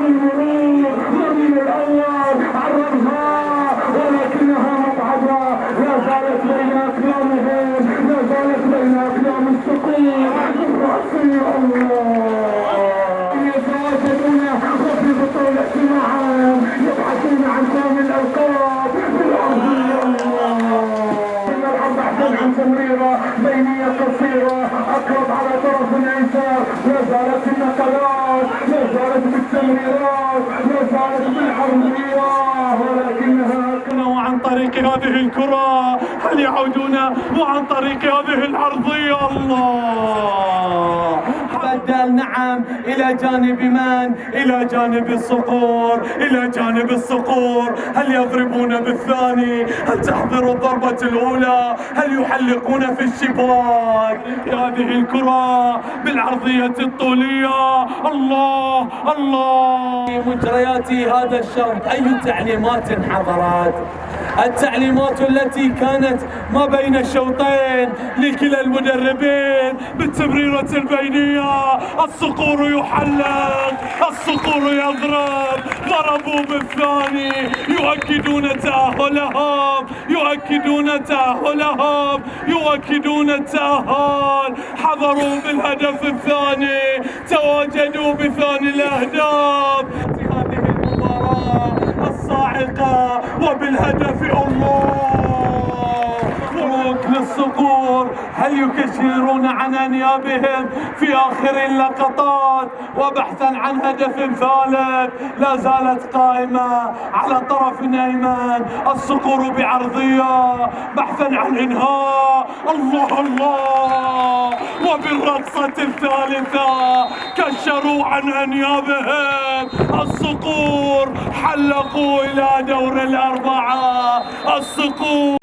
المرور من الأول عرضها ولكنها مبعدة، لا زالت بين أقدامهم، لا زالت بين أقدام السقوط الرأسي. الله يتواجدون وفي بطولة معا يبحثون عن سامي الألقاب بالأرضية. بحثا عن تمريرة بينية قصيرة أقرب على طرف اليسار، لا زالت النقلات، لا زالت بالتمريرات، لا زالت بالعرضية، ولكنها وعن طريق هذه الكرة هل يعودون وعن طريق هذه العرضية. الله بدل نعم إلى جانب من؟ إلى جانب الصقور، إلى جانب الصقور. هل يضربون بالثاني؟ هل تحضر الضربة الأولى؟ هل يحلقون في الشباك؟ هذه الكرة بالعرضية الطولية. الله الله. في مجريات هذا الشوط أي تعليمات حضرت؟ التعليمات التي كانت ما بين الشوطين لكلا المدربين بالتمريرة البينية. الصقور يحلق، الصقور يضرب، ضربوا بالثاني يؤكدون تأهلهم، يؤكدون تأهلهم، يؤكدون التأهل. حضروا بالهدف الثاني، تواجدوا بثاني الأهداف في هذه المباراة الصاعقة وبالهدف. الله مبروك للصقور. هل يكشرون عن أنيابهم في آخر اللقطات وبحثا عن هدف ثالث؟ لا زالت قائمة على طرف أيمن الصقور بعرضية بحثا عن إنهاء. الله الله. وبالرقصة الثالثة كشروا عن أنيابهم الصقور، حلقوا إلى دور الأربعة الصقور.